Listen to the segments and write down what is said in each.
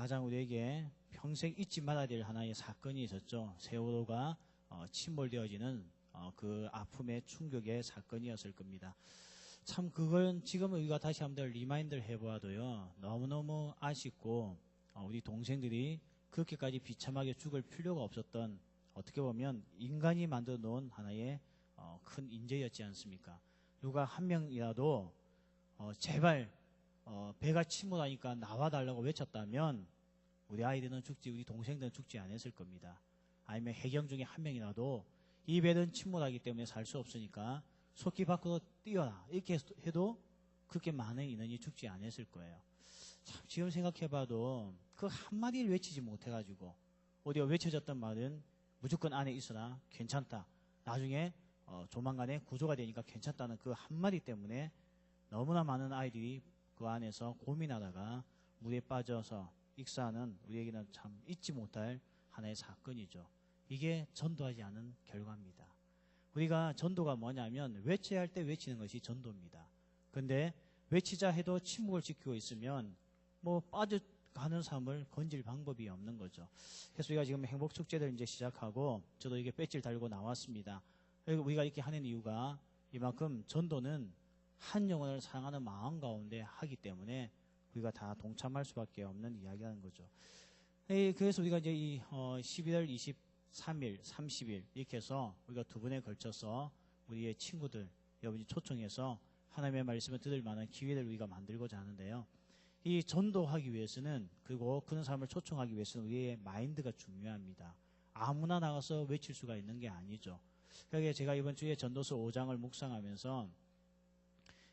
가장 우리에게 평생 잊지 말아야 될 하나의 사건이 있었죠. 세월호가 침몰되어지는 그 아픔의 충격의 사건이었을 겁니다. 참 그건 지금 우리가 다시 한번 리마인드를 해보아도요, 너무너무 아쉽고 우리 동생들이 그렇게까지 비참하게 죽을 필요가 없었던, 어떻게 보면 인간이 만들어 놓은 하나의 큰 인재였지 않습니까? 누가 한 명이라도 제발 배가 침몰하니까 나와달라고 외쳤다면 우리 아이들은 죽지, 우리 동생들은 죽지 않았을 겁니다. 아니면 해경 중에 한 명이라도 이 배는 침몰하기 때문에 살 수 없으니까 속기 밖으로 뛰어라, 이렇게 해도 그렇게 많은 인원이 죽지 않았을 거예요. 참 지금 생각해봐도 그 한마디를 외치지 못해가지고 어디가 외쳐졌던 말은 무조건 안에 있으나 괜찮다, 나중에 조만간에 구조가 되니까 괜찮다는 그 한마디 때문에 너무나 많은 아이들이 그 안에서 고민하다가 물에 빠져서 익사하는, 우리에게는 참 잊지 못할 하나의 사건이죠. 이게 전도하지 않은 결과입니다. 우리가 전도가 뭐냐면 외쳐야 할 때 외치는 것이 전도입니다. 근데 외치자 해도 침묵을 지키고 있으면 뭐 빠져가는 삶을 건질 방법이 없는 거죠. 그래서 우리가 지금 행복축제를 이제 시작하고 저도 이게 배지를 달고 나왔습니다. 우리가 이렇게 하는 이유가 이만큼 전도는 한 영혼을 사랑하는 마음 가운데 하기 때문에 우리가 다 동참할 수밖에 없는 이야기라는 거죠. 그래서 우리가 이제 이 11월 23일, 30일 이렇게 해서 우리가 두 번에 걸쳐서 우리의 친구들, 여러분이 초청해서 하나님의 말씀을 들을 만한 기회를 우리가 만들고자 하는데요. 이 전도하기 위해서는, 그리고 그런 사람을 초청하기 위해서는 우리의 마인드가 중요합니다. 아무나 나가서 외칠 수가 있는 게 아니죠. 그러니까 제가 이번 주에 전도서 5장을 묵상하면서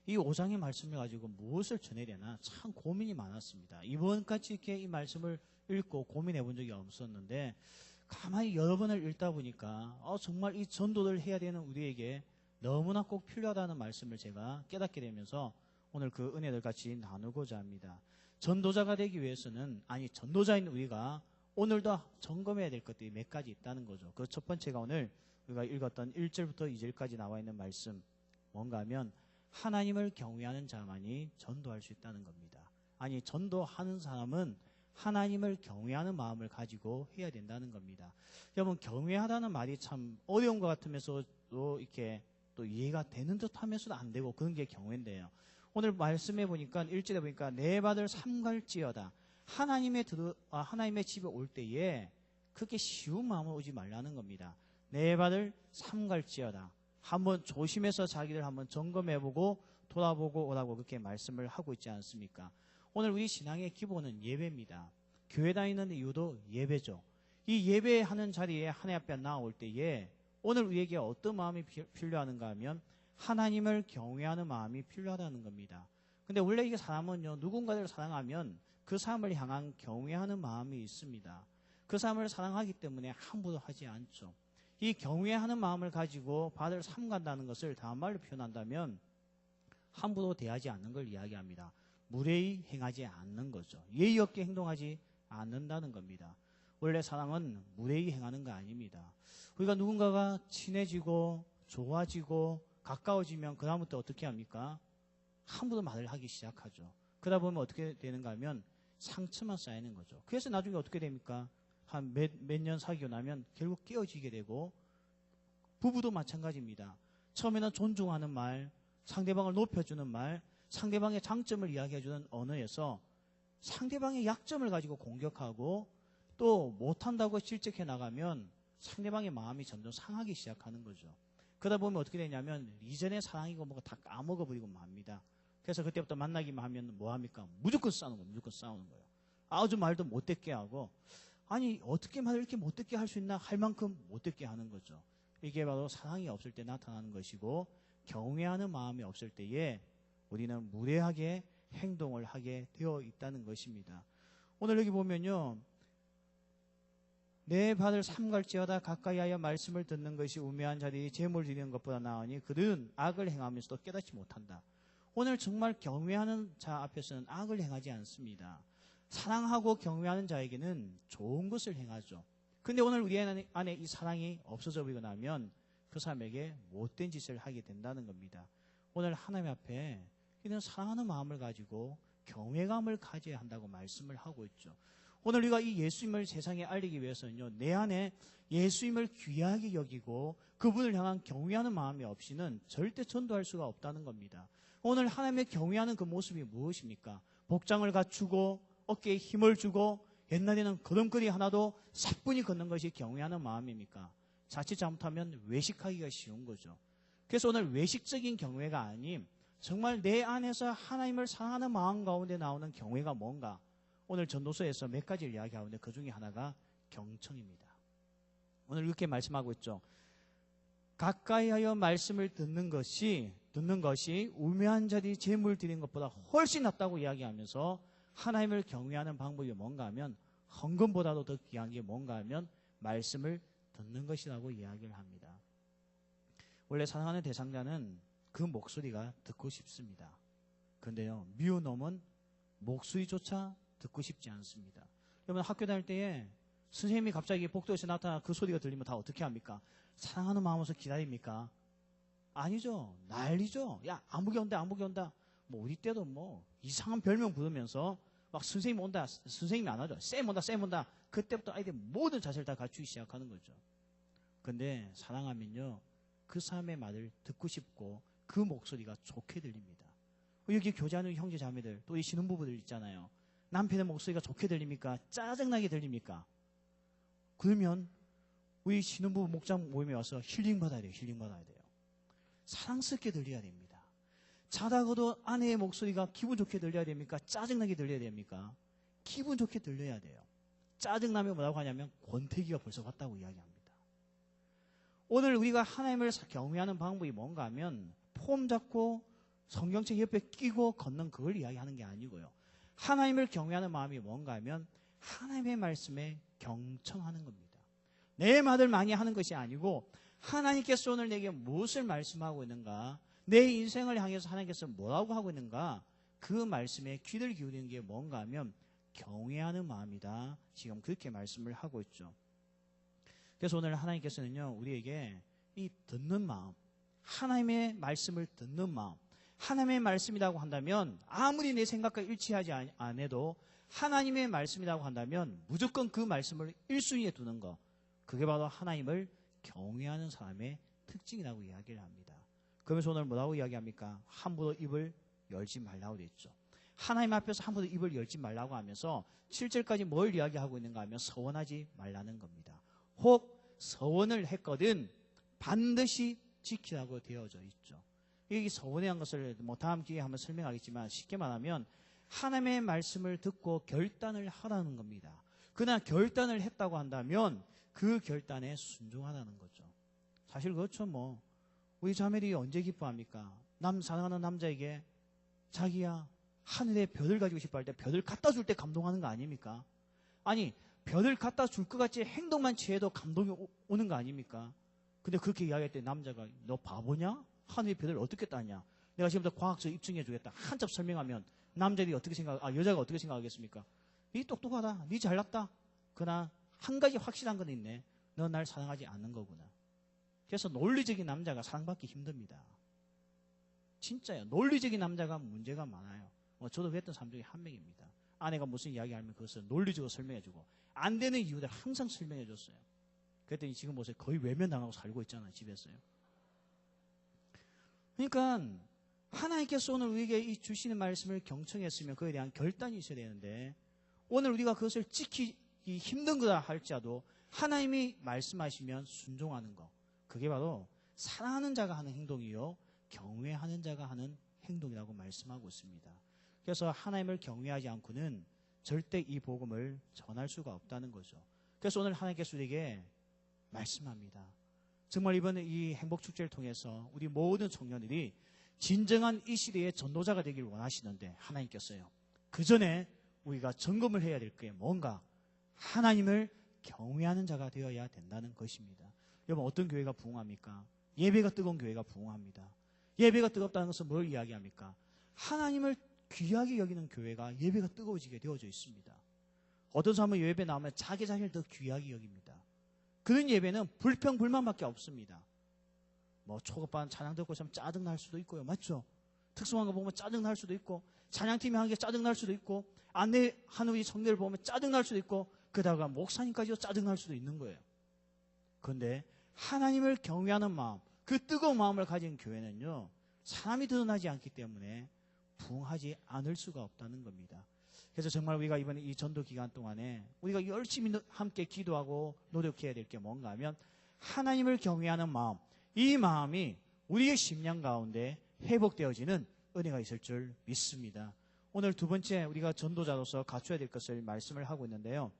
이 5장의 말씀을 가지고 무엇을 전해야 되나 참 고민이 많았습니다. 이번까지 이렇게 이 말씀을 읽고 고민해 본 적이 없었는데 가만히 여러 번을 읽다 보니까 정말 이 전도를 해야 되는 우리에게 너무나 꼭 필요하다는 말씀을 제가 깨닫게 되면서 오늘 그 은혜를 같이 나누고자 합니다. 전도자가 되기 위해서는, 아니 전도자인 우리가 오늘도 점검해야 될 것들이 몇 가지 있다는 거죠. 그 첫 번째가 오늘 우리가 읽었던 1절부터 2절까지 나와 있는 말씀, 뭔가 하면 하나님을 경외하는 자만이 전도할 수 있다는 겁니다. 아니 전도하는 사람은 하나님을 경외하는 마음을 가지고 해야 된다는 겁니다. 여러분, 경외하다는 말이 참 어려운 것 같으면서도 이렇게 또 이해가 되는 듯 하면서도 안 되고, 그런 게 경외인데요. 오늘 말씀해 보니까 1절에 보니까 내 발을 삼갈지어다. 하나님의 집에 올 때에 그렇게 쉬운 마음으로 오지 말라는 겁니다. 내 발을 삼갈지어다. 한번 조심해서 자기를 한번 점검해보고 돌아보고 오라고 그렇게 말씀을 하고 있지 않습니까? 오늘 우리 신앙의 기본은 예배입니다. 교회 다니는 이유도 예배죠. 이 예배하는 자리에 하나님 앞에 나올 때에 오늘 우리에게 어떤 마음이 필요한가 하면 하나님을 경외하는 마음이 필요하다는 겁니다. 근데 원래 이게 사람은요, 누군가를 사랑하면 그 사람을 향한 경외하는 마음이 있습니다. 그 사람을 사랑하기 때문에 함부로 하지 않죠. 이 경외하는 마음을 가지고 발을 삼간다는 것을 다음 말로 표현한다면 함부로 대하지 않는 걸 이야기합니다. 무례히 행하지 않는 거죠. 예의 없게 행동하지 않는다는 겁니다. 원래 사랑은 무례히 행하는 거 아닙니다. 우리가 누군가가 친해지고 좋아지고 가까워지면 그다음부터 어떻게 합니까? 함부로 말을 하기 시작하죠. 그러다 보면 어떻게 되는가 하면 상처만 쌓이는 거죠. 그래서 나중에 어떻게 됩니까? 한 몇 년 사귀고 나면 결국 깨어지게 되고, 부부도 마찬가지입니다. 처음에는 존중하는 말, 상대방을 높여주는 말, 상대방의 장점을 이야기해주는 언어에서 상대방의 약점을 가지고 공격하고 또 못한다고 질책해 나가면 상대방의 마음이 점점 상하기 시작하는 거죠. 그러다 보면 어떻게 되냐면 이전의 사랑이고 뭐가 다 까먹어버리고 맙니다. 그래서 그때부터 만나기만 하면 뭐합니까? 무조건 싸우는 거예요. 무조건 싸우는 거예요. 아주 말도 못듣게 하고, 아니 어떻게 말을 이렇게 못듣게 할 수 있나 할 만큼 못듣게 하는 거죠. 이게 바로 사랑이 없을 때 나타나는 것이고, 경외하는 마음이 없을 때에 우리는 무례하게 행동을 하게 되어 있다는 것입니다. 오늘 여기 보면요, 내 발을 삼갈지어다. 가까이 하여 말씀을 듣는 것이 우매한 자들이 재물 드리는 것보다 나으니 그들은 악을 행하면서도 깨닫지 못한다. 오늘 정말 경외하는 자 앞에서는 악을 행하지 않습니다. 사랑하고 경외하는 자에게는 좋은 것을 행하죠. 근데 오늘 우리 안에 이 사랑이 없어져 버리고 나면 그 사람에게 못된 짓을 하게 된다는 겁니다. 오늘 하나님 앞에 이런 사랑하는 마음을 가지고 경외감을 가져야 한다고 말씀을 하고 있죠. 오늘 우리가 이 예수님을 세상에 알리기 위해서는요, 내 안에 예수님을 귀하게 여기고 그분을 향한 경외하는 마음이 없이는 절대 전도할 수가 없다는 겁니다. 오늘 하나님의 경외하는 그 모습이 무엇입니까? 복장을 갖추고 어깨에 힘을 주고 옛날에는 걸음걸이 하나도 사뿐히 걷는 것이 경외하는 마음입니까? 자칫 잘못하면 외식하기가 쉬운 거죠. 그래서 오늘 외식적인 경외가 아닌 정말 내 안에서 하나님을 사랑하는 마음 가운데 나오는 경외가 뭔가? 오늘 전도서에서 몇 가지를 이야기하는데 그 중에 하나가 경청입니다. 오늘 이렇게 말씀하고 있죠. 가까이하여 말씀을 듣는 것이 우매한 자들이 제물 드리는 것보다 훨씬 낫다고 이야기하면서 하나님을 경외하는 방법이 뭔가 하면 헌금보다도 더 귀한 게 뭔가 하면 말씀을 듣는 것이라고 이야기를 합니다. 원래 사랑하는 대상자는 그 목소리가 듣고 싶습니다. 그런데요, 미운 놈은 목소리조차 듣고 싶지 않습니다. 여러분 학교 다닐 때에 선생님이 갑자기 복도에서 나타나 그 소리가 들리면 다 어떻게 합니까? 사랑하는 마음으로 기다립니까? 아니죠. 난리죠. 야, 안부기 온다, 안부기 온다. 뭐 우리 때도 뭐 이상한 별명 부르면서 막 선생님 온다, 선생님이 안 하죠. 쌤 온다, 쌤 온다. 그때부터 아이들 모든 자세를 다 갖추기 시작하는 거죠. 근데 사랑하면요, 그 사람의 말을 듣고 싶고 그 목소리가 좋게 들립니다. 여기 교제하는 형제 자매들, 또 이 신혼부부들 있잖아요. 남편의 목소리가 좋게 들립니까? 짜증나게 들립니까? 그러면 우리 신혼부부 목장 모임에 와서 힐링 받아야 돼요. 힐링 받아야 돼요. 사랑스럽게 들려야 됩니다. 자다가도 아내의 목소리가 기분 좋게 들려야 됩니까? 짜증나게 들려야 됩니까? 기분 좋게 들려야 돼요. 짜증나면 뭐라고 하냐면 권태기가 벌써 왔다고 이야기합니다. 오늘 우리가 하나님을 경외하는 방법이 뭔가 하면 폼 잡고 성경책 옆에 끼고 걷는 그걸 이야기하는 게 아니고요. 하나님을 경외하는 마음이 뭔가 하면 하나님의 말씀에 경청하는 겁니다. 내 말을 많이 하는 것이 아니고 하나님께서 오늘 내게 무엇을 말씀하고 있는가, 내 인생을 향해서 하나님께서 뭐라고 하고 있는가, 그 말씀에 귀를 기울이는 게 뭔가 하면 경외하는 마음이다. 지금 그렇게 말씀을 하고 있죠. 그래서 오늘 하나님께서는요, 우리에게 이 듣는 마음, 하나님의 말씀을 듣는 마음, 하나님의 말씀이라고 한다면 아무리 내 생각과 일치하지 않아도 하나님의 말씀이라고 한다면 무조건 그 말씀을 1순위에 두는 것, 그게 바로 하나님을 경외하는 사람의 특징이라고 이야기를 합니다. 그러면서 오늘 뭐라고 이야기합니까? 함부로 입을 열지 말라고 그랬죠. 하나님 앞에서 함부로 입을 열지 말라고 하면서 7절까지 뭘 이야기하고 있는가 하면 서원하지 말라는 겁니다. 혹 서원을 했거든 반드시 지키라고 되어져 있죠. 여기 서원에 한 것을 뭐 다음 기회에 한번 설명하겠지만 쉽게 말하면 하나님의 말씀을 듣고 결단을 하라는 겁니다. 그러나 결단을 했다고 한다면 그 결단에 순종하라는 거죠. 사실 그렇죠. 뭐 우리 자매들이 언제 기뻐합니까? 사랑하는 남자에게 자기야 하늘에 별을 가지고 싶어 할 때 별을 갖다 줄 때 감동하는 거 아닙니까? 아니 별을 갖다 줄 것 같이 행동만 취해도 감동이 오는 거 아닙니까? 근데 그렇게 이야기할 때 남자가 너 바보냐? 하늘의 별을 어떻게 따냐? 내가 지금부터 과학적 입증해 주겠다. 한참 설명하면 남자들이 어떻게 여자가 어떻게 생각하겠습니까? 니 똑똑하다. 니 잘났다. 그러나 한 가지 확실한 건 있네. 너 날 사랑하지 않는 거구나. 그래서 논리적인 남자가 사랑받기 힘듭니다. 진짜요. 논리적인 남자가 문제가 많아요. 저도 그랬던 사람 중에 한 명입니다. 아내가 무슨 이야기하면 그것을 논리적으로 설명해주고 안 되는 이유들 항상 설명해줬어요. 그랬더니 지금 보세요. 거의 외면당하고 살고 있잖아요. 집에서요. 그러니까 하나님께서 오늘 우리에게 이 주시는 말씀을 경청했으면 그에 대한 결단이 있어야 되는데 오늘 우리가 그것을 지키기 힘든 거다 할지라도 하나님이 말씀하시면 순종하는 것, 그게 바로 사랑하는 자가 하는 행동이요 경외하는 자가 하는 행동이라고 말씀하고 있습니다. 그래서 하나님을 경외하지 않고는 절대 이 복음을 전할 수가 없다는 거죠. 그래서 오늘 하나님께서 우리에게 말씀합니다. 정말 이번 이 행복축제를 통해서 우리 모든 청년들이 진정한 이 시대의 전도자가 되기를 원하시는데 하나님께서요. 그 전에 우리가 점검을 해야 될 게 뭔가 하나님을 경외하는 자가 되어야 된다는 것입니다. 여러분 어떤 교회가 부흥합니까? 예배가 뜨거운 교회가 부흥합니다. 예배가 뜨겁다는 것은 뭘 이야기합니까? 하나님을 귀하게 여기는 교회가 예배가 뜨거워지게 되어져 있습니다. 어떤 사람은 예배 나오면 자기 자신을 더 귀하게 여깁니다. 그런 예배는 불평 불만밖에 없습니다. 뭐 초급반 찬양 듣고 있으면 짜증날 수도 있고요. 맞죠? 특성한 거 보면 짜증날 수도 있고 찬양팀이 하는 게 짜증날 수도 있고 안내 하는 이 성대를 보면 짜증날 수도 있고 그러다가 목사님까지도 짜증날 수도 있는 거예요. 그런데 하나님을 경외하는 마음, 그 뜨거운 마음을 가진 교회는요, 사람이 드러나지 않기 때문에 부흥하지 않을 수가 없다는 겁니다. 그래서 정말 우리가 이번에 이 전도 기간 동안에 우리가 열심히 함께 기도하고 노력해야 될 게 뭔가 하면 하나님을 경외하는 마음, 이 마음이 우리의 심령 가운데 회복되어지는 은혜가 있을 줄 믿습니다. 오늘 두 번째 우리가 전도자로서 갖춰야 될 것을 말씀을 하고 있는데요.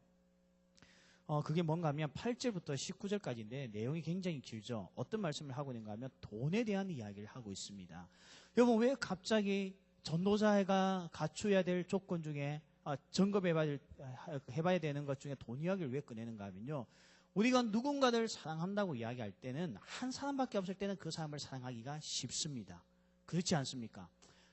그게 뭔가 하면 8절부터 19절까지인데 내용이 굉장히 길죠. 어떤 말씀을 하고 있는가 하면 돈에 대한 이야기를 하고 있습니다. 여러분, 왜 갑자기 전도자가 갖춰야 될 조건 중에 점검해봐야 되는 것 중에 돈 이야기를 왜 꺼내는가 하면요, 우리가 누군가를 사랑한다고 이야기할 때는 한 사람밖에 없을 때는 그 사람을 사랑하기가 쉽습니다. 그렇지 않습니까?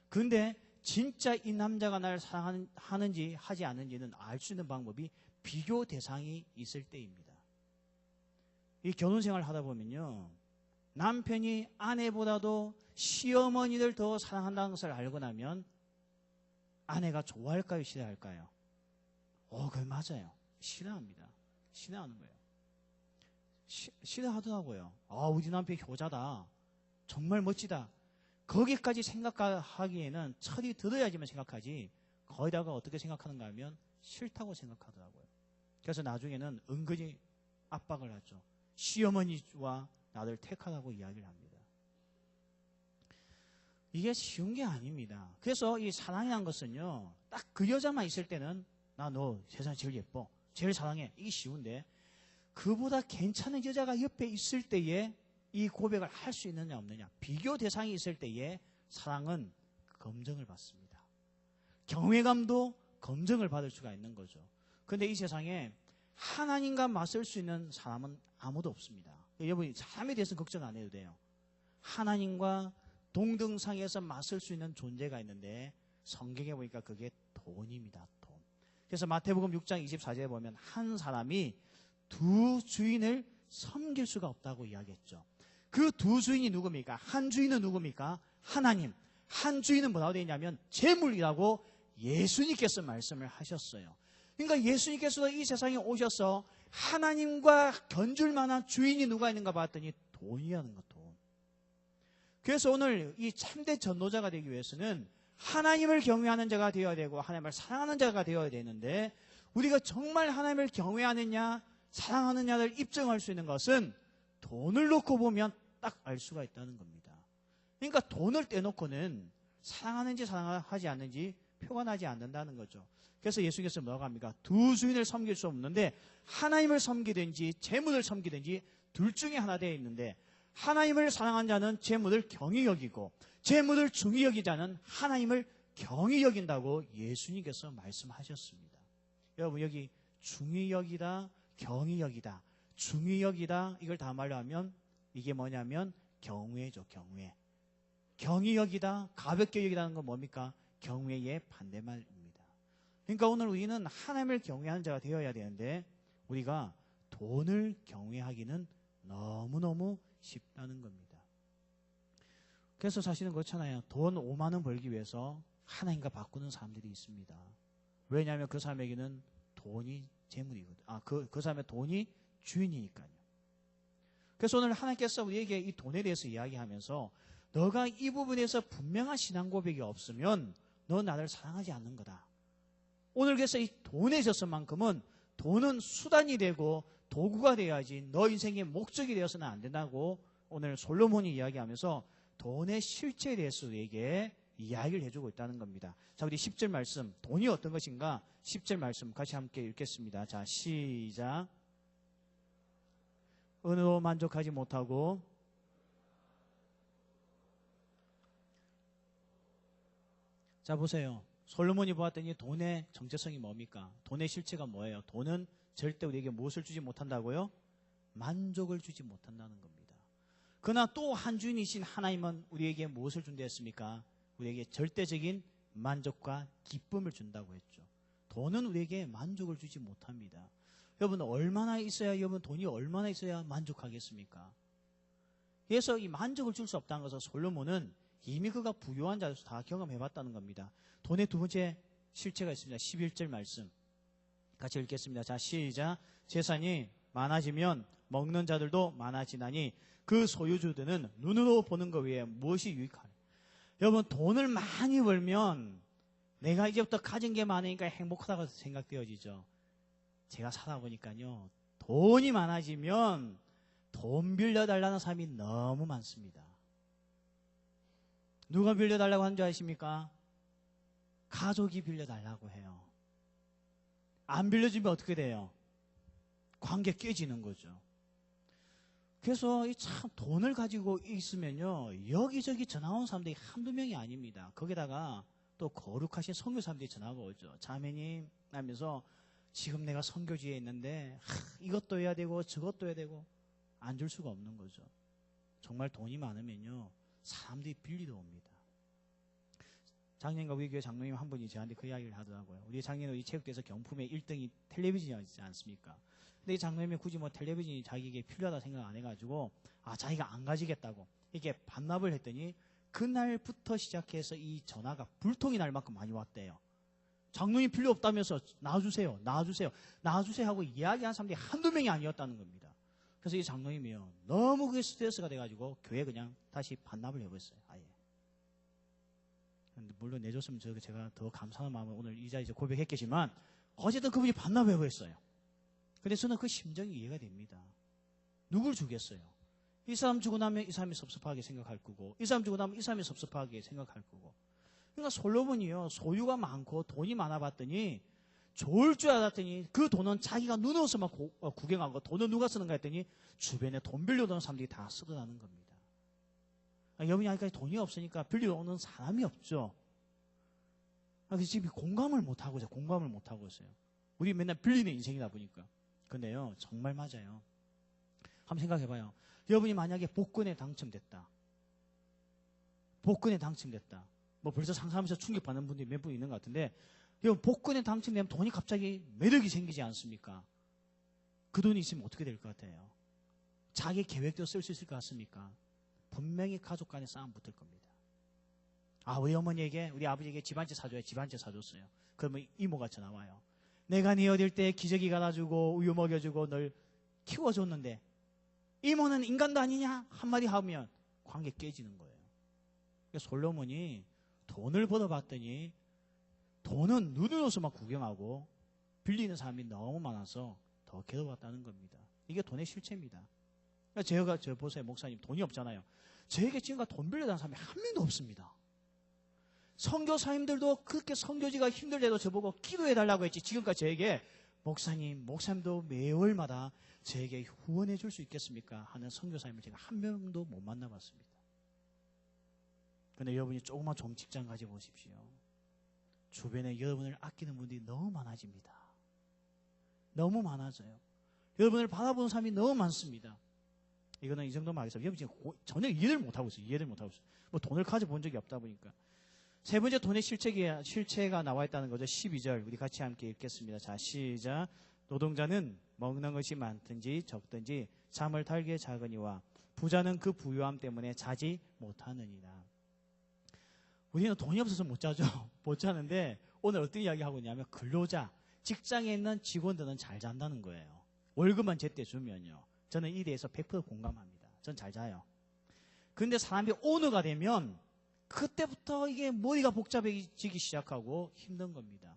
그런데 진짜 이 남자가 나를 사랑하는지 하지 않는지는 알 수 있는 방법이 비교 대상이 있을 때입니다. 이 결혼생활을 하다 보면요, 남편이 아내보다도 시어머니를 더 사랑한다는 것을 알고 나면 아내가 좋아할까요? 싫어할까요? 그게 맞아요. 싫어합니다. 싫어하는 거예요. 싫어하더라고요. 우리 남편 효자다. 정말 멋지다. 거기까지 생각하기에는 철이 들어야지만 생각하지, 거기다가 어떻게 생각하는가 하면 싫다고 생각하더라고요. 그래서 나중에는 은근히 압박을 하죠. 시어머니와 나를 택하라고 이야기를 합니다. 이게 쉬운 게 아닙니다. 그래서 이 사랑이라는 것은요, 딱 그 여자만 있을 때는 나 너 세상에 제일 예뻐, 제일 사랑해, 이게 쉬운데 그보다 괜찮은 여자가 옆에 있을 때에 이 고백을 할 수 있느냐 없느냐, 비교 대상이 있을 때에 사랑은 검증을 받습니다. 경외감도 검증을 받을 수가 있는 거죠. 그런데 이 세상에 하나님과 맞설 수 있는 사람은 아무도 없습니다. 여러분, 사람에 대해서 걱정 안 해도 돼요. 하나님과 동등상에서 맞설 수 있는 존재가 있는데 성경에 보니까 그게 돈입니다. 돈. 그래서 마태복음 6장 24절에 보면 한 사람이 두 주인을 섬길 수가 없다고 이야기했죠. 그 두 주인이 누굽니까? 한 주인은 누굽니까? 하나님. 한 주인은 뭐라고 되어 있냐면 재물이라고 예수님께서 말씀을 하셨어요. 그러니까 예수님께서도 이 세상에 오셔서 하나님과 견줄 만한 주인이 누가 있는가 봤더니 돈이라는 것, 돈. 그래서 오늘 이 참된 전도자가 되기 위해서는 하나님을 경외하는 자가 되어야 되고 하나님을 사랑하는 자가 되어야 되는데, 우리가 정말 하나님을 경외하느냐 사랑하느냐를 입증할 수 있는 것은 돈을 놓고 보면 딱 알 수가 있다는 겁니다. 그러니까 돈을 떼놓고는 사랑하는지 사랑하지 않는지 표가 나지 않는다는 거죠. 그래서 예수님께서 뭐라고 합니까? 두 주인을 섬길 수 없는데 하나님을 섬기든지 재물을 섬기든지 둘 중에 하나 되어 있는데, 하나님을 사랑한 자는 재물을 경히 여기고 재물을 중히 여기는 자는 하나님을 경히 여긴다고 예수님께서 말씀하셨습니다. 여러분, 여기 중히 여기다, 경히 여기다, 중히 여기다, 이걸 다 말로 하면 이게 뭐냐면 경외죠. 경외. 경히 여기다, 가볍게 여기다는 건 뭡니까? 경외의 반대말입니다. 그러니까 오늘 우리는 하나님을 경외하는 자가 되어야 되는데 우리가 돈을 경외하기는 너무너무 쉽다는 겁니다. 그래서 사실은 그렇잖아요. 돈 5만 원 벌기 위해서 하나님과 바꾸는 사람들이 있습니다. 왜냐하면 그 사람에게는 돈이 재물이거든요. 그 사람의 돈이 주인이니까요. 그래서 오늘 하나님께서 우리에게 이 돈에 대해서 이야기하면서 너가 이 부분에서 분명한 신앙 고백이 없으면 너 나를 사랑하지 않는 거다. 오늘 그래서 이 돈에 있어서만큼은 돈은 수단이 되고 도구가 되어야지 너 인생의 목적이 되어서는 안 된다고 오늘 솔로몬이 이야기하면서 돈의 실체에 대해서 우리에게 이야기를 해주고 있다는 겁니다. 자, 우리 10절 말씀, 돈이 어떤 것인가? 10절 말씀 같이 함께 읽겠습니다. 자, 시작. 은으로 만족하지 못하고 자, 보세요. 솔로몬이 보았더니 돈의 정체성이 뭡니까? 돈의 실체가 뭐예요? 돈은 절대 우리에게 무엇을 주지 못한다고요? 만족을 주지 못한다는 겁니다. 그러나 또 한 주인이신 하나님은 우리에게 무엇을 준다 했습니까? 우리에게 절대적인 만족과 기쁨을 준다고 했죠. 돈은 우리에게 만족을 주지 못합니다. 여러분, 얼마나 있어야, 여러분 돈이 얼마나 있어야 만족하겠습니까? 그래서 이 만족을 줄 수 없다는 것을 솔로몬은 이미 그가 부유한 자로서 다 경험해봤다는 겁니다. 돈의 두 번째 실체가 있습니다. 11절 말씀 같이 읽겠습니다. 자, 시작. 재산이 많아지면 먹는 자들도 많아지나니 그 소유주들은 눈으로 보는 것 외에 무엇이 유익하냐. 여러분, 돈을 많이 벌면 내가 이제부터 가진 게 많으니까 행복하다고 생각되어지죠. 제가 살아보니까요, 돈이 많아지면 돈 빌려달라는 사람이 너무 많습니다. 누가 빌려달라고 하는 줄 아십니까? 가족이 빌려달라고 해요. 안 빌려주면 어떻게 돼요? 관계 깨지는 거죠. 그래서 이 참 돈을 가지고 있으면요, 여기저기 전화 온 사람들이 한두 명이 아닙니다. 거기다가 또 거룩하신 선교사님들이 전화가 오죠. 자매님 하면서 지금 내가 선교지에 있는데 이것도 해야 되고 저것도 해야 되고 안 줄 수가 없는 거죠. 정말 돈이 많으면요, 사람들이 빌리러 옵니다. 작년과 우리 교회 장로님 한 분이 저한테 그 이야기를 하더라고요. 우리 작년에 우리 체육대에서 경품의 1등이 텔레비전이지 않습니까? 근데 이 장로님이 굳이 뭐 텔레비전이 자기에게 필요하다 생각 안 해가지고 자기가 안 가지겠다고 이렇게 반납을 했더니 그날부터 시작해서 이 전화가 불통이 날 만큼 많이 왔대요. 장로님 필요 없다면서 나와주세요, 나와주세요, 나와주세요 하고 이야기한 사람들이 한두 명이 아니었다는 겁니다. 그래서 이 장로님이요, 너무 그게 스트레스가 돼가지고 교회 그냥 다시 반납을 해버렸어요. 아예. 물론 내줬으면 제가 더 감사한 마음을 오늘 이 자리에서 고백했겠지만 어쨌든 그분이 반납해버렸어요. 근데 저는 그 심정이 이해가 됩니다. 누굴 주겠어요? 이 사람 주고 나면 이 사람이 섭섭하게 생각할 거고, 이 사람 주고 나면 이 사람이 섭섭하게 생각할 거고. 그러니까 솔로몬이요, 소유가 많고 돈이 많아봤더니 좋을 줄 알았더니 그 돈은 자기가 눈으로서만 구경하고 돈은 누가 쓰는가 했더니 주변에 돈 빌려오는 사람들이 다 쓰러나는 겁니다. 여러분이 아직까지 돈이 없으니까 빌려오는 사람이 없죠. 그래서 지금 공감을 못하고 있어요. 공감을 못하고 있어요. 우리 맨날 빌리는 인생이다 보니까. 근데요, 정말 맞아요. 한번 생각해봐요. 여러분이 만약에 복권에 당첨됐다. 복권에 당첨됐다. 뭐 벌써 상상하면서 충격받는 분들이 몇 분 있는 것 같은데, 여러분 복권에 당첨되면 돈이 갑자기 매력이 생기지 않습니까? 그 돈이 있으면 어떻게 될 것 같아요? 자기 계획대로 쓸 수 있을 것 같습니까? 분명히 가족 간에 싸움 붙을 겁니다. 우리 어머니에게, 우리 아버지에게 집 한 채 사줘요. 집 한 채 사줬어요. 그러면 이모가 전화 와요. 내가 네 어릴 때 기저귀 갈아주고 우유 먹여주고 널 키워줬는데 이모는 인간도 아니냐? 한마디 하면 관계 깨지는 거예요. 솔로몬이 돈을 벌어봤더니 돈은 눈으로서만 구경하고 빌리는 사람이 너무 많아서 더 괴로웠다는 겁니다. 이게 돈의 실체입니다. 제가 보세요. 목사님 돈이 없잖아요. 저에게 지금까지 돈 빌려달라는 사람이 한 명도 없습니다. 선교사님들도 그렇게 선교지가 힘들대도 저보고 기도해달라고 했지, 지금까지 저에게 목사님도 매월마다 저에게 후원해 줄 수 있겠습니까? 하는 선교사님을 제가 한 명도 못 만나봤습니다. 그런데 여러분이 조그만 종직장 가져보십시오. 주변에 여러분을 아끼는 분들이 너무 많아집니다. 너무 많아져요. 여러분을 바라보는 사람이 너무 많습니다. 이거는 이 정도만 하겠습니다. 여러분 지금 전혀 이해를 못하고 있어요. 이해를 못하고 있어요. 뭐 돈을 가져본 적이 없다 보니까. 세 번째 돈의 실체가 나와 있다는 거죠. 12절 우리 같이 함께 읽겠습니다. 자, 시작. 노동자는 먹는 것이 많든지 적든지 잠을 달게 작으니와 부자는 그 부유함 때문에 자지 못하느니라. 우리는 돈이 없어서 못 자죠. 못 자는데 오늘 어떤 이야기 하고 있냐면 근로자, 직장에 있는 직원들은 잘 잔다는 거예요. 월급만 제때 주면요. 저는 이 대해서 100% 공감합니다. 전 잘 자요. 그런데 사람이 오너가 되면 그때부터 이게 머리가 복잡해지기 시작하고 힘든 겁니다.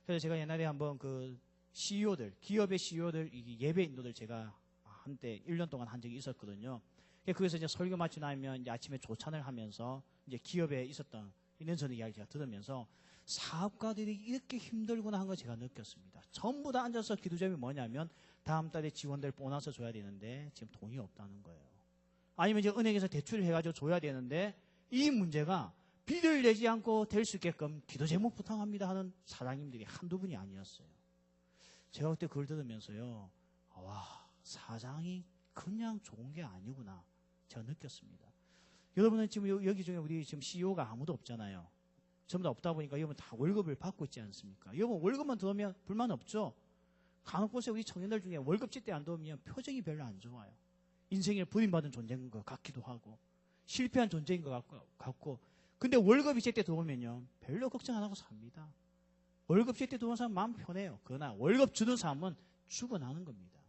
그래서 제가 옛날에 한번 그 CEO들, 기업의 CEO들, 예배 인도들 제가 한때 1년 동안 한 적이 있었거든요. 거기서 이제 설교 마치고 나면 이제 아침에 조찬을 하면서 이제 기업에 있었던 이런 저는 이야기를 제가 들으면서 사업가들이 이렇게 힘들구나 한 걸 제가 느꼈습니다. 전부 다 앉아서 기도점이 뭐냐면 다음 달에 직원들 보너스 줘야 되는데 지금 돈이 없다는 거예요. 아니면 이제 은행에서 대출을 해가지고 줘야 되는데 이 문제가 빚을 내지 않고 될 수 있게끔 기도 제목 부탁합니다 하는 사장님들이 한두 분이 아니었어요. 제가 그때 그걸 들으면서요, 와, 사장이 그냥 좋은 게 아니구나 제가 느꼈습니다. 여러분은 지금 여기 중에 우리 지금 CEO가 아무도 없잖아요. 전부 다 없다 보니까 여러분 다 월급을 받고 있지 않습니까? 여러분 월급만 들어오면 불만 없죠? 간혹 보세요. 우리 청년들 중에 월급 제때 안 들어오면 표정이 별로 안 좋아요. 인생에 버림받은 존재인 것 같기도 하고 실패한 존재인 것 같고 근데 월급이 제때 들어오면요 별로 걱정 안 하고 삽니다. 월급 줄 때 들어온 사람 마음 편해요. 그러나 월급 주는 사람은 죽어나는 겁니다.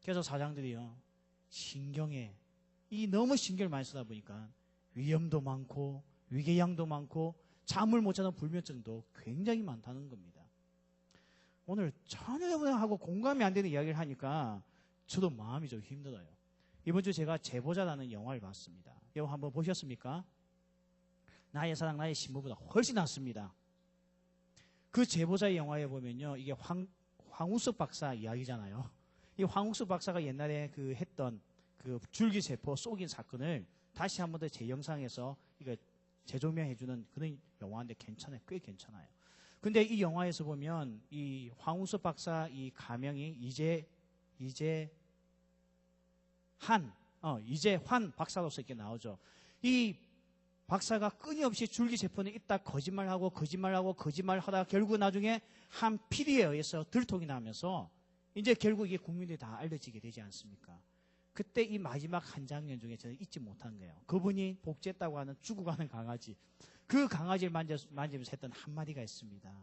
그래서 사장들이요, 너무 신경을 많이 쓰다 보니까 위험도 많고 위궤양도 많고 잠을 못 자는 불면증도 굉장히 많다는 겁니다. 오늘 전혀 하고 공감이 안 되는 이야기를 하니까 저도 마음이 좀 힘들어요. 이번 주 제가 제보자라는 영화를 봤습니다. 영화 한번 보셨습니까? 나의 사랑 나의 신부보다 훨씬 낫습니다. 그 제보자의 영화에 보면요, 이게 황우석 박사 이야기잖아요. 이 황우석 박사가 옛날에 했던 그 줄기세포 쏘긴 사건을 다시 한 번 더 재영상해서 이거 재조명해주는 그런 영화인데 괜찮아요. 꽤 괜찮아요. 근데 이 영화에서 보면 이 황우석 박사 이 가명이 이재환 박사로서 이렇게 나오죠. 이 박사가 끊임없이 줄기세포는 있다 거짓말하고 거짓말하다가 결국 나중에 한 PD에 의해서 들통이 나면서 이제 결국 이게 국민들이 다 알려지게 되지 않습니까? 그때 이 마지막 한 장면 중에 저는 잊지 못한 거예요. 그분이 복제했다고 하는 죽어가는 강아지. 그 강아지를 만지면서 했던 한마디가 있습니다.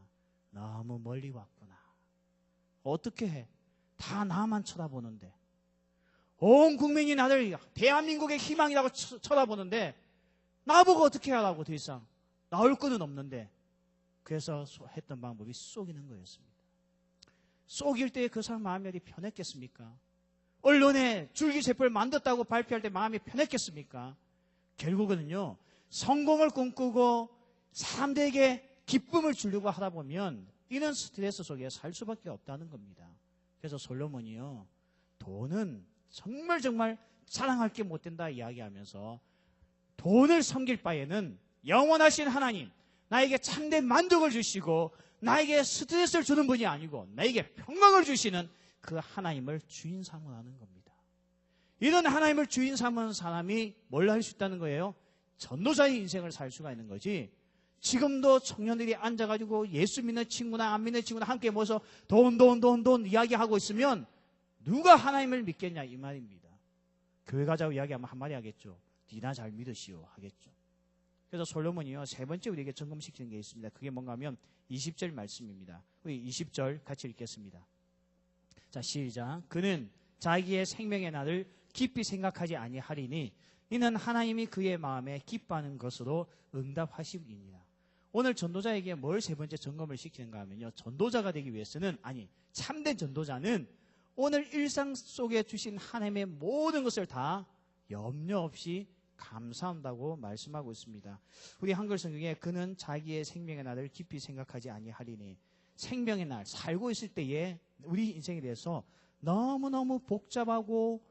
너무 멀리 왔구나. 어떻게 해? 다 나만 쳐다보는데. 온 국민이 나를 대한민국의 희망이라고 쳐다보는데 나보고 어떻게 하라고 더 이상. 나올 거는 없는데. 그래서 했던 방법이 속이는 거였습니다. 속일 때 그 사람 마음이 어디 편했겠습니까? 언론에 줄기세포를 만들었다고 발표할 때 마음이 편했겠습니까? 결국은요, 성공을 꿈꾸고 사람들에게 기쁨을 주려고 하다 보면 이런 스트레스 속에 살 수밖에 없다는 겁니다. 그래서 솔로몬이요, 돈은 정말 사랑할 게 못 된다 이야기하면서 돈을 섬길 바에는 영원하신 하나님, 나에게 참된 만족을 주시고 나에게 스트레스를 주는 분이 아니고 나에게 평강을 주시는 그 하나님을 주인 삼으라는 겁니다. 이런 하나님을 주인 삼은 사람이 뭘 할 수 있다는 거예요? 전도자의 인생을 살 수가 있는 거지. 지금도 청년들이 앉아가지고 예수 믿는 친구나 안 믿는 친구나 함께 모여서 돈 이야기하고 있으면 누가 하나님을 믿겠냐 이 말입니다. 교회 가자고 이야기하면 한마디 하겠죠. 니나 잘 믿으시오 하겠죠. 그래서 솔로몬이요, 세 번째 우리에게 점검시키는 게 있습니다. 그게 뭔가 하면 20절 말씀입니다. 우리 20절 같이 읽겠습니다. 자, 시작. 그는 자기의 생명의 날을 깊이 생각하지 아니하리니 이는 하나님이 그의 마음에 기뻐하는 것으로 응답하심이니라. 오늘 전도자에게 뭘 세 번째 점검을 시키는가 하면요, 전도자가 되기 위해서는, 참된 전도자는 오늘 일상 속에 주신 하나님의 모든 것을 다 염려 없이 감사한다고 말씀하고 있습니다. 우리 한글 성경에 그는 자기의 생명의 날을 깊이 생각하지 아니하리니, 생명의 날 살고 있을 때에 우리 인생에 대해서 너무너무 복잡하고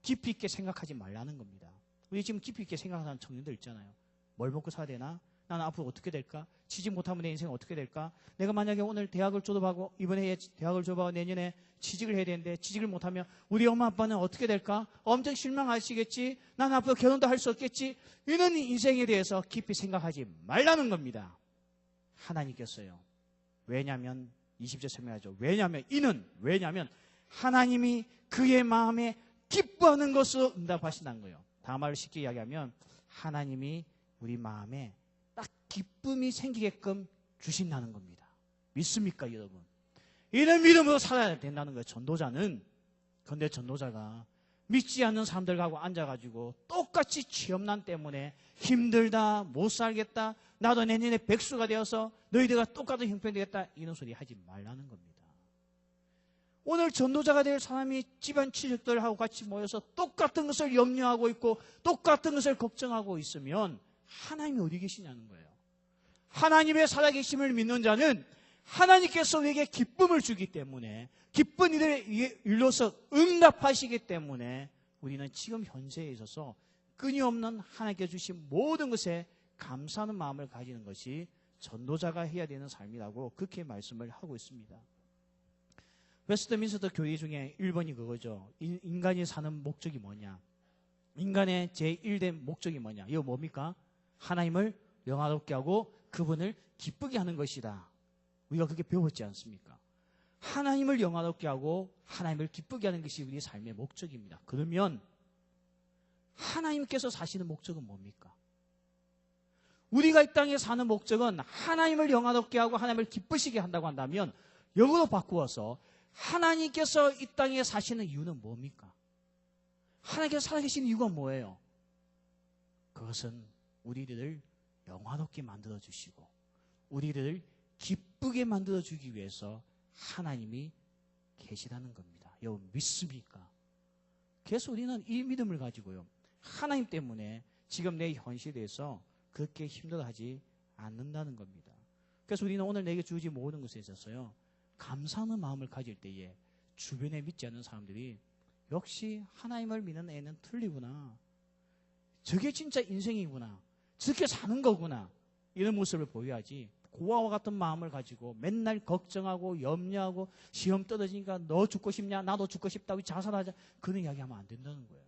깊이 있게 생각하지 말라는 겁니다. 우리 지금 깊이 있게 생각하는 청년들 있잖아요. 뭘 먹고 살아야 되나? 나는 앞으로 어떻게 될까? 취직 못하면 내 인생은 어떻게 될까? 내가 만약에 오늘 대학을 졸업하고 이번 해에 대학을 졸업하고 내년에 취직을 해야 되는데 취직을 못하면 우리 엄마 아빠는 어떻게 될까? 엄청 실망하시겠지? 난 앞으로 결혼도 할 수 없겠지? 이런 인생에 대해서 깊이 생각하지 말라는 겁니다. 하나님께서요. 왜냐하면 20절 설명하죠. 왜냐하면 하나님이 그의 마음에 기뻐하는 것으로 응답하신다는 거예요. 다음 말을 쉽게 이야기하면 하나님이 우리 마음에 딱 기쁨이 생기게끔 주신다는 겁니다. 믿습니까, 여러분? 이런 믿음으로 살아야 된다는 거예요, 전도자는. 그런데 전도자가 믿지 않는 사람들하고 앉아가지고 똑같이 취업난 때문에 힘들다, 못 살겠다, 나도 내년에 백수가 되어서 너희들과 똑같은 형편이 되겠다, 이런 소리 하지 말라는 겁니다. 오늘 전도자가 될 사람이 집안 친척들하고 같이 모여서 똑같은 것을 염려하고 있고 똑같은 것을 걱정하고 있으면 하나님이 어디 계시냐는 거예요. 하나님의 살아계심을 믿는 자는 하나님께서 우리에게 기쁨을 주기 때문에, 기쁜 일로서 응답하시기 때문에 우리는 지금 현재에 있어서 끊임없는 하나님께 주신 모든 것에 감사하는 마음을 가지는 것이 전도자가 해야 되는 삶이라고 그렇게 말씀을 하고 있습니다. 웨스트민스터 교회 중에 1번이 그거죠. 인간이 사는 목적이 뭐냐? 인간의 제1된 목적이 뭐냐? 이거 뭡니까? 하나님을 영화롭게 하고 그분을 기쁘게 하는 것이다. 우리가 그렇게 배웠지 않습니까? 하나님을 영화롭게 하고 하나님을 기쁘게 하는 것이 우리의 삶의 목적입니다. 그러면 하나님께서 사시는 목적은 뭡니까? 우리가 이 땅에 사는 목적은 하나님을 영화롭게 하고 하나님을 기쁘시게 한다고 한다면 역으로 바꾸어서 하나님께서 이 땅에 사시는 이유는 뭡니까? 하나님께서 살아계시는 이유가 뭐예요? 그것은 우리들을 영화롭게 만들어 주시고 우리들을 기쁘게 만들어 주기 위해서 하나님이 계시다는 겁니다. 여러분 믿습니까? 그래서 우리는 이 믿음을 가지고요, 하나님 때문에 지금 내 현실에서 그렇게 힘들어하지 않는다는 겁니다. 그래서 우리는 오늘 내게 주어진 모든 것에 있어서요, 감사하는 마음을 가질 때에 주변에 믿지 않는 사람들이 역시 하나님을 믿는 애는 틀리구나, 저게 진짜 인생이구나, 저렇게 사는 거구나, 이런 모습을 보여야지 고아와 같은 마음을 가지고 맨날 걱정하고 염려하고 시험 떨어지니까 너 죽고 싶냐, 나도 죽고 싶다고 자살하자, 그런 이야기하면 안 된다는 거예요.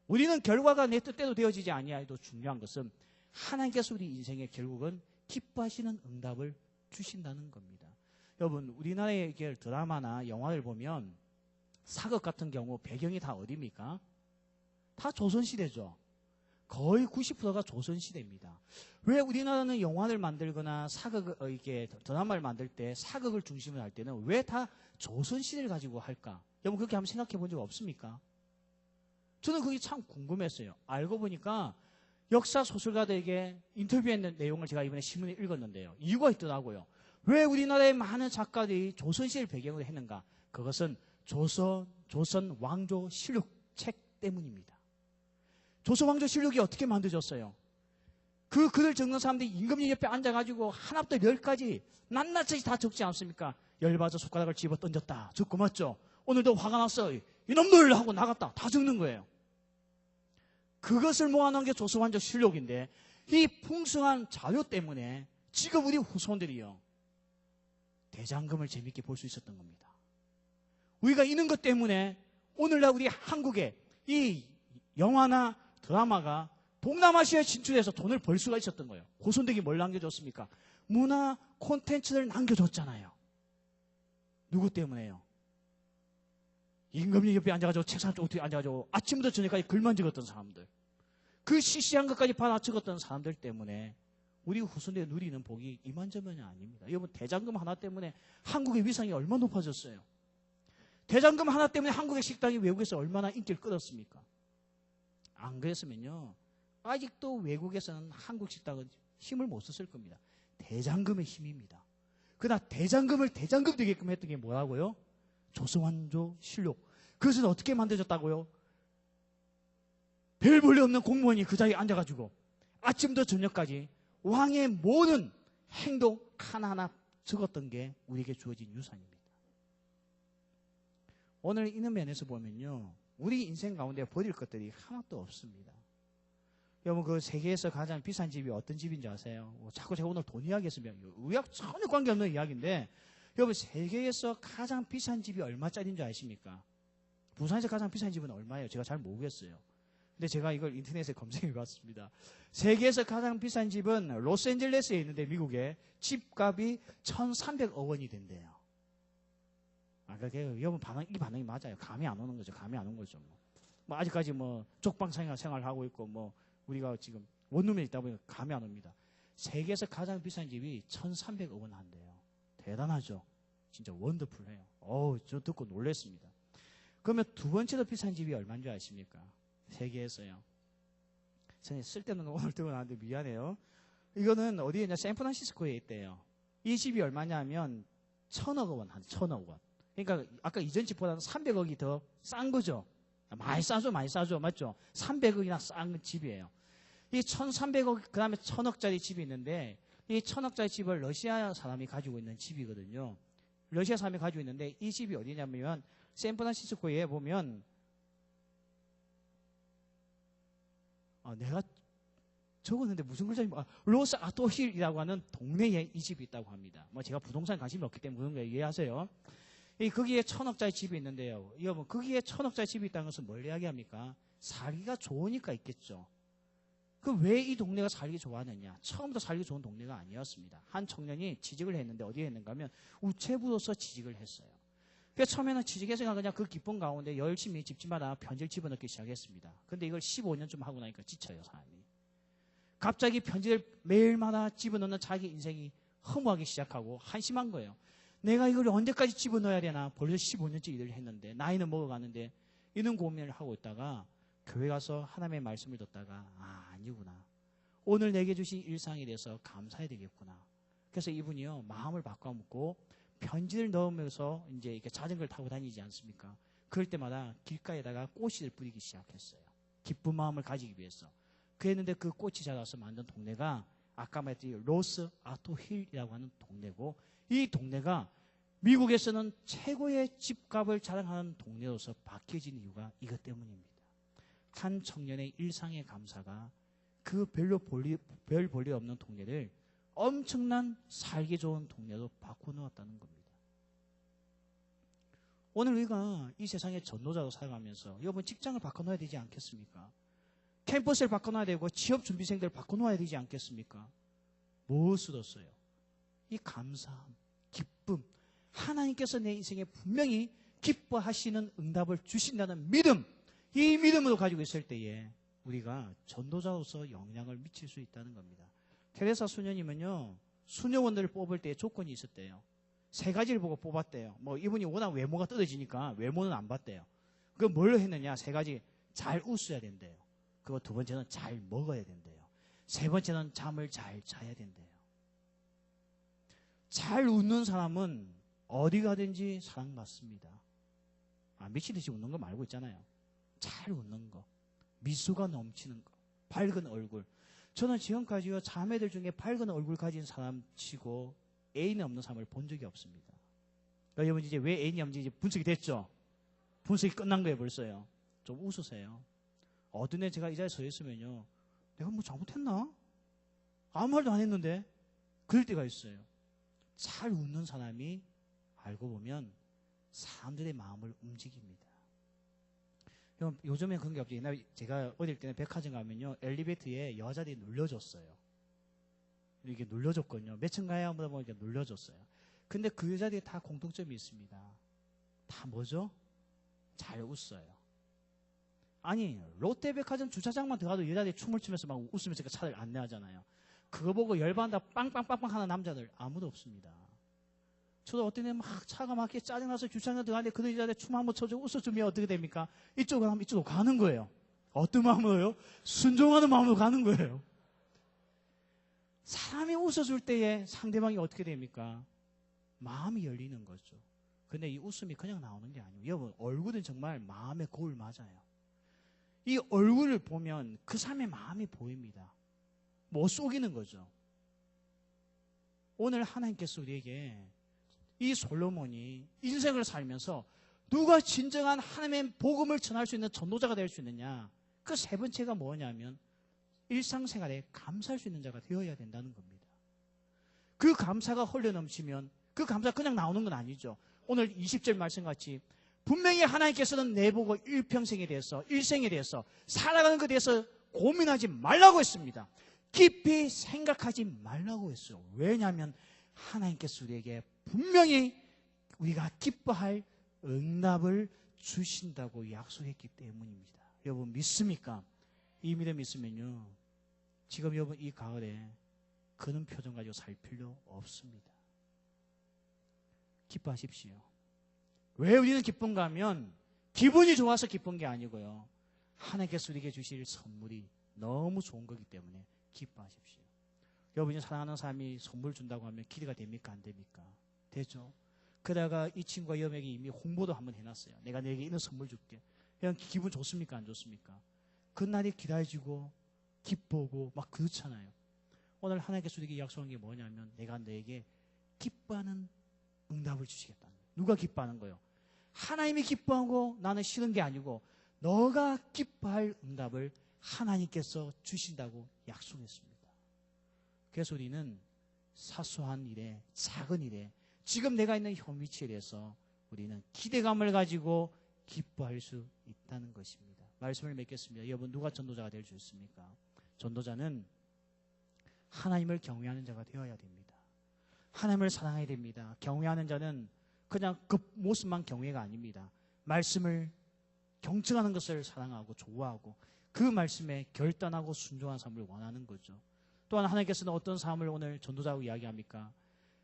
우리는 결과가 내 뜻대로 되어지지 아니하여도 중요한 것은 하나님께서 우리 인생에 결국은 기뻐하시는 응답을 주신다는 겁니다. 여러분, 우리나라의 드라마나 영화를 보면 사극 같은 경우 배경이 다 어디입니까? 다 조선시대죠. 거의 90%가 조선시대입니다. 왜 우리나라는 영화를 만들거나 이게 드라마를 만들 때 사극을 중심으로 할 때는 왜 다 조선시대를 가지고 할까? 여러분, 그렇게 한번 생각해 본 적 없습니까? 저는 그게 참 궁금했어요. 알고 보니까 역사 소설가들에게 인터뷰했는 내용을 제가 이번에 신문에 읽었는데요, 이유가 있더라고요. 왜 우리나라의 많은 작가들이 조선시대를 배경으로 했는가? 그것은 조선 왕조 실록 책 때문입니다. 조선 왕조 실록이 어떻게 만들어졌어요? 그 글을 적는 사람들이 임금님 옆에 앉아가지고 하나부터 10까지 낱낱이 다 적지 않습니까? 열받아 손가락을 집어 던졌다, 적고 맞죠? 오늘도 화가 났어, 이놈들 하고 나갔다, 다 적는 거예요. 그것을 모아놓은 게 조선 왕조 실록인데, 이 풍성한 자료 때문에 지금 우리 후손들이요, 대장금을 재밌게 볼 수 있었던 겁니다. 우리가 있는 것 때문에 오늘날 우리 한국에 이 영화나 드라마가 동남아시아에 진출해서 돈을 벌 수가 있었던 거예요. 후손들이 뭘 남겨줬습니까? 문화 콘텐츠를 남겨줬잖아요. 누구 때문에요? 임금님 옆에 앉아가지고 책상 쪽 뒤에 앉아가지고 아침부터 저녁까지 글만 적었던 사람들, 그 시시한 것까지 받아 적었던 사람들 때문에 우리 후손들이 누리는 복이 이만저만이 아닙니다. 여러분, 대장금 하나 때문에 한국의 위상이 얼마나 높아졌어요? 대장금 하나 때문에 한국의 식당이 외국에서 얼마나 인기를 끌었습니까? 안 그랬으면요, 아직도 외국에서는 한국 식당은 힘을 못 썼을 겁니다. 대장금의 힘입니다. 그러나 대장금을 대장금 되게끔 했던 게 뭐라고요? 조선왕조 실록. 그것은 어떻게 만들어졌다고요? 별 볼일 없는 공무원이 그 자리에 앉아가지고 아침부터 저녁까지 왕의 모든 행동 하나하나 적었던 게 우리에게 주어진 유산입니다. 오늘 이런 면에서 보면요, 우리 인생 가운데 버릴 것들이 하나도 없습니다. 여러분, 그 세계에서 가장 비싼 집이 어떤 집인지 아세요? 자꾸 제가 오늘 돈 이야기 했으면 의학 전혀 관계없는 이야기인데, 여러분, 세계에서 가장 비싼 집이 얼마짜리인 줄 아십니까? 부산에서 가장 비싼 집은 얼마예요? 제가 잘 모르겠어요. 근데 제가 이걸 인터넷에 검색해 봤습니다. 세계에서 가장 비싼 집은 로스앤젤레스에 있는데, 미국에 집값이 1,300억 원이 된대요. 여러분, 이 반응이 맞아요. 감이 안 오는 거죠. 감이 안 오는 거죠. 뭐 아직까지 족방 생활하고 있고, 우리가 지금 원룸에 있다 보니까 감이 안 옵니다. 세계에서 가장 비싼 집이 1,300억 원 한대요. 대단하죠? 진짜 원더풀해요. 저 듣고 놀랐습니다. 그러면 두 번째로 비싼 집이 얼마인 줄 아십니까? 세계에서요. 저는 쓸데없는 거 오늘 들고 나왔는데 미안해요. 이거는 어디에 있냐? 샌프란시스코에 있대요. 이 집이 얼마냐면 1,000억 원, 1,000억 원. 그러니까 아까 이전 집보다는 300억이 더 싼 거죠. 많이 싸죠, 맞죠? 300억이나 싼 집이에요. 이 1,300억, 그 다음에 1,000억짜리 집이 있는데, 이 1,000억짜리 집을 러시아 사람이 가지고 있는 집이거든요. 러시아 사람이 가지고 있는데, 이 집이 어디냐면 샌프란시스코에 보면 내가 적었는데 무슨 글자인지 로스 아토힐이라고 하는 동네에 이 집이 있다고 합니다. 제가 부동산 관심이 없기 때문에 그런 거 이해하세요. 거기에 1,000억짜리 집이 있는데요, 여러분, 거기에 1,000억짜리 집이 있다는 것은 뭘 이야기합니까? 살기가 좋으니까 있겠죠. 왜 이 동네가 살기 좋았느냐? 처음부터 살기 좋은 동네가 아니었습니다. 한 청년이 취직을 했는데 어디에 했는가 하면 우체부로서 취직을 했어요. 그래서 처음에는 취직해서 그냥 그 기쁨 가운데 열심히 집집마다 편지를 집어넣기 시작했습니다. 근데 이걸 15년쯤 하고 나니까 지쳐요, 사람이. 갑자기 편지를 매일마다 집어넣는 자기 인생이 허무하기 시작하고 한심한 거예요. 내가 이걸 언제까지 집어넣어야 되나. 벌써 15년째 일을 했는데 나이는 먹어가는데 이런 고민을 하고 있다가 교회 가서 하나님의 말씀을 듣다가 아니구나. 오늘 내게 주신 일상에 대해서 감사해야 되겠구나. 그래서 이분이요 마음을 바꿔먹고 편지를 넣으면서 이제 이렇게 자전거를 타고 다니지 않습니까? 그럴 때마다 길가에다가 꽃을 뿌리기 시작했어요. 기쁜 마음을 가지기 위해서. 그랬는데 그 꽃이 자라서 만든 동네가 아까 말했듯이 로스 아토힐이라고 하는 동네고, 이 동네가 미국에서는 최고의 집값을 자랑하는 동네로서 바뀌어진 이유가 이것 때문입니다. 한 청년의 일상의 감사가 그 별 볼일 없는 동네를 엄청난 살기 좋은 동네로 바꿔놓았다는 겁니다. 오늘 우리가 이 세상의 전도자로 살아가면서 여러분 직장을 바꿔놓아야 되지 않겠습니까? 캠퍼스를 바꿔놔야 되고 취업 준비생들을 바꿔놓아야 되지 않겠습니까? 무엇으로써요? 이 감사함, 기쁨, 하나님께서 내 인생에 분명히 기뻐하시는 응답을 주신다는 믿음, 이 믿음으로 가지고 있을 때에 우리가 전도자로서 영향을 미칠 수 있다는 겁니다. 테레사 수녀님은요, 수녀원들을 뽑을 때 조건이 있었대요. 3가지를 보고 뽑았대요. 뭐 이분이 워낙 외모가 떨어지니까 외모는 안 봤대요. 그 뭘로 했느냐? 3가지. 잘 웃어야 된대요. 그리고 2번째는 잘 먹어야 된대요. 3번째는 잠을 잘 자야 된대요. 잘 웃는 사람은 어디 가든지 사랑받습니다. 미치듯이 웃는 거 말고 있잖아요. 잘 웃는 거, 미소가 넘치는 거, 밝은 얼굴. 저는 지금까지요 자매들 중에 밝은 얼굴 가진 사람 치고 애인이 없는 사람을 본 적이 없습니다. 그러니까 여러분 이제 왜 애인이 없는지 이제 분석이 됐죠? 분석이 끝난 거예요 벌써요. 좀 웃으세요. 어떤 애 제가 이 자리에 서 있으면요, 내가 뭐 잘못했나? 아무 말도 안 했는데 그럴 때가 있어요. 잘 웃는 사람이 알고 보면 사람들의 마음을 움직입니다. 요즘엔 그런 게 없죠. 옛날에 제가 어릴 때는 백화점 가면요 엘리베이터에 여자들이 눌러줬어요. 이게 눌러줬거든요. 몇 층 가야 하다 보니까 눌러줬어요. 근데 그 여자들이 다 공통점이 있습니다. 다 뭐죠? 잘 웃어요. 아니 롯데백화점 주차장만 들어가도 여자들이 춤을 추면서 막 웃으면서 차를 안내하잖아요. 그거 보고 열받아 빵빵빵빵 하는 남자들 아무도 없습니다. 저도 어떤 애 막 차가 막히게 짜증나서 주차장에 들어가는데 그 여자들 춤 한번 춰주고 웃어주면 어떻게 됩니까? 이쪽으로 하면 이쪽으로 가는 거예요. 어떤 마음으로요? 순종하는 마음으로 가는 거예요. 사람이 웃어줄 때에 상대방이 어떻게 됩니까? 마음이 열리는 거죠. 근데 이 웃음이 그냥 나오는 게 아니에요. 여러분 얼굴은 정말 마음의 거울 맞아요. 이 얼굴을 보면 그 사람의 마음이 보입니다. 못 속이는 거죠. 오늘 하나님께서 우리에게 이 솔로몬이 인생을 살면서 누가 진정한 하나님의 복음을 전할 수 있는 전도자가 될 수 있느냐, 그 3번째가 뭐냐면 일상생활에 감사할 수 있는 자가 되어야 된다는 겁니다. 그 감사가 흘러넘치면 그 감사가 그냥 나오는 건 아니죠. 오늘 20절 말씀같이 분명히 하나님께서는 내보고 일평생에 대해서, 일생에 대해서, 살아가는 것에 대해서 고민하지 말라고 했습니다. 깊이 생각하지 말라고 했어요. 왜냐하면 하나님께서 우리에게 분명히 우리가 기뻐할 응답을 주신다고 약속했기 때문입니다. 여러분 믿습니까? 이 믿음 있으면요, 지금 여러분 이 가을에 그런 표정 가지고 살 필요 없습니다. 기뻐하십시오. 왜 우리는 기쁜가 하면 기분이 좋아서 기쁜 게 아니고요, 하나님께서 우리에게 주실 선물이 너무 좋은 거기 때문에 기뻐하십시오. 여러분이 사랑하는 사람이 선물 준다고 하면 기대가 됩니까? 안 됩니까? 되죠. 그러다가 이 친구가 여러분에게 이미 홍보도 한번 해놨어요. 내가 너에게 이런 선물 줄게. 그냥 기분 좋습니까? 안 좋습니까? 그날이 기다려지고 기쁘고 막 그렇잖아요. 오늘 하나님께서 우리에게 약속한 게 뭐냐면 내가 너에게 기뻐하는 응답을 주시겠다는 거예요. 누가 기뻐하는 거예요? 하나님이 기뻐하고 나는 싫은 게 아니고 너가 기뻐할 응답을 하나님께서 주신다고 약속했습니다. 그래서 우리는 사소한 일에, 작은 일에, 지금 내가 있는 현 위치에 대해서 우리는 기대감을 가지고 기뻐할 수 있다는 것입니다. 말씀을 맺겠습니다. 여러분 누가 전도자가 될 수 있습니까? 전도자는 하나님을 경외하는 자가 되어야 됩니다. 하나님을 사랑해야 됩니다. 경외하는 자는 그냥 그 모습만 경외가 아닙니다. 말씀을 경청하는 것을 사랑하고 좋아하고 그 말씀에 결단하고 순종하는 삶을 원하는 거죠. 또한 하나님께서는 어떤 삶을 오늘 전도자하고 이야기합니까?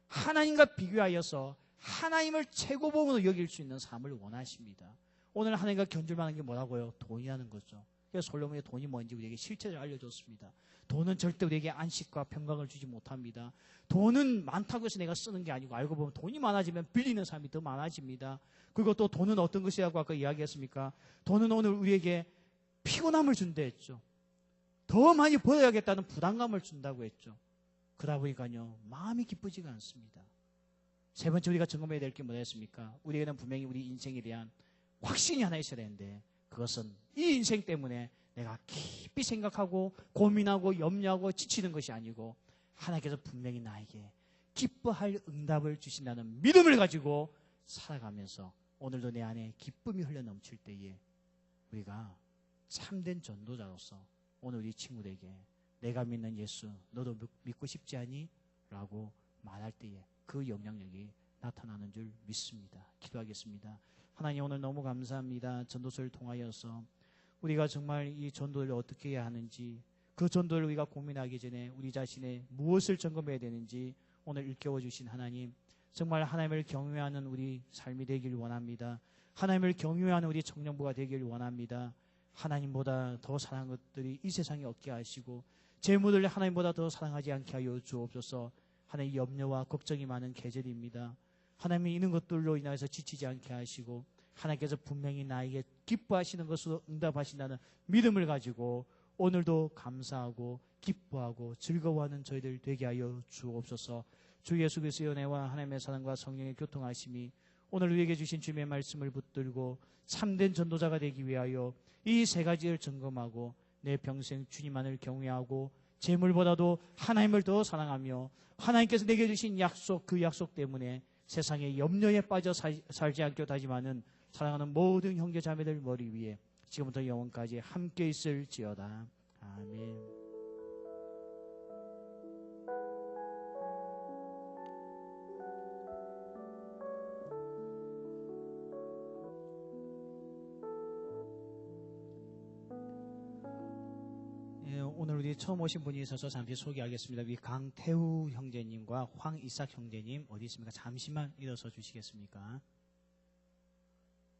하나님과 비교하여서 하나님을 최고봉으로 여길 수 있는 삶을 원하십니다. 오늘 하나님과 견줄만한 게 뭐라고요? 돈이라는 거죠. 그래서 솔로몬의 돈이 뭔지 우리에게 실체를 알려줬습니다. 돈은 절대 우리에게 안식과 평강을 주지 못합니다. 돈은 많다고 해서 내가 쓰는 게 아니고, 알고 보면 돈이 많아지면 빌리는 사람이 더 많아집니다. 그리고 또 돈은 어떤 것이라고 아까 이야기했습니까? 돈은 오늘 우리에게 피곤함을 준다 했죠. 더 많이 벌어야겠다는 부담감을 준다고 했죠. 그러다 보니까요, 마음이 기쁘지가 않습니다. 세 번째 우리가 점검해야 될 게 뭐였습니까? 우리에게는 분명히 우리 인생에 대한 확신이 하나 있어야 되는데, 그것은 이 인생 때문에 내가 깊이 생각하고 고민하고 염려하고 지치는 것이 아니고, 하나님께서 분명히 나에게 기뻐할 응답을 주신다는 믿음을 가지고 살아가면서 오늘도 내 안에 기쁨이 흘러넘칠 때에 우리가 참된 전도자로서 오늘 우리 친구들에게 내가 믿는 예수 너도 믿고 싶지 않니? 라고 말할 때에 그 영향력이 나타나는 줄 믿습니다. 기도하겠습니다. 하나님, 오늘 너무 감사합니다. 전도서를 통하여서 우리가 정말 이 전도를 어떻게 해야 하는지, 그 전도를 우리가 고민하기 전에 우리 자신의 무엇을 점검해야 되는지 오늘 일깨워 주신 하나님, 정말 하나님을 경외하는 우리 삶이 되길 원합니다. 하나님을 경외하는 우리 청년부가 되길 원합니다. 하나님보다 더 사랑하는 것들이 이 세상에 없게 하시고 재물을 하나님보다 더 사랑하지 않게 하여 주옵소서. 하나님, 염려와 걱정이 많은 계절입니다. 하나님이 이런 것들로 인해서 지치지 않게 하시고 하나님께서 분명히 나에게 기뻐하시는 것으로 응답하신다는 믿음을 가지고 오늘도 감사하고 기뻐하고 즐거워하는 저희들 되게 하여 주옵소서. 주 예수 그리스도의 은혜와 하나님의 사랑과 성령의 교통하심이 오늘 우리에게 주신 주님의 말씀을 붙들고 참된 전도자가 되기 위하여 이 세 가지를 점검하고 내 평생 주님만을 경외하고 재물보다도 하나님을 더 사랑하며 하나님께서 내게 주신 약속, 그 약속 때문에 세상의 염려에 빠져 살지 않기로 다짐하는 사랑하는 모든 형제 자매들 머리 위에 지금부터 영원까지 함께 있을지어다. 아멘. 오늘 우리 처음 오신 분이 있어서 잠시 소개하겠습니다. 우리 강태우 형제님과 황이삭 형제님 어디 있습니까? 잠시만 일어서 주시겠습니까?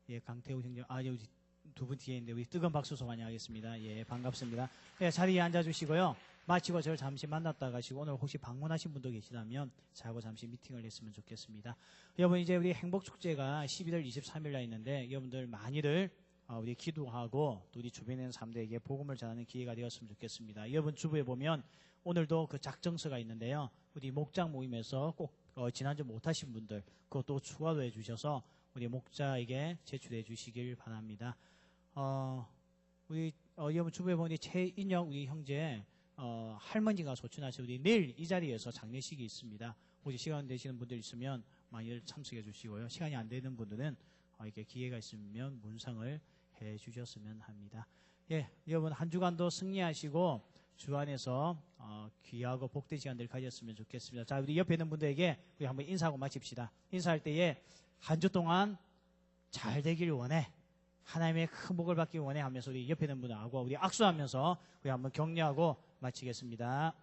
예, 강태우 형제, 여기 두 분 뒤에 있는데 우리 뜨거운 박수 소환하겠습니다. 예, 반갑습니다. 예, 자리에 앉아주시고요. 마치고 저를 잠시 만났다 가시고 오늘 혹시 방문하신 분도 계시다면 저하고 잠시 미팅을 했으면 좋겠습니다. 여러분, 이제 우리 행복축제가 11월 23일 날 있는데 여러분들 많이들 우리 기도하고 또 우리 주변에 있는 사람들에게 복음을 전하는 기회가 되었으면 좋겠습니다. 여러분 주부에 보면 오늘도 그 작정서가 있는데요. 우리 목장 모임에서 꼭 지난주 못하신 분들 그것도 추가로 해주셔서 우리 목자에게 제출해 주시길 바랍니다. 우리 여러분 주부에 보니 최인영 우리 형제 할머니가 소천하셔서 우리 내일 이 자리에서 장례식이 있습니다. 혹시 시간 되시는 분들 있으면 많이 참석해 주시고요. 시간이 안 되는 분들은 이렇게 기회가 있으면 문상을 해 주셨으면 합니다. 예, 여러분 한 주간도 승리하시고 주 안에서 귀하고 복된 시간들 가졌으면 좋겠습니다. 자, 우리 옆에 있는 분들에게 우리 한번 인사하고 마칩시다. 인사할 때에 한 주 동안 잘 되길 원해, 하나님의 큰 복을 받기 원해 하면서 우리 옆에 있는 분하고 우리 악수하면서 우리 한번 격려하고 마치겠습니다.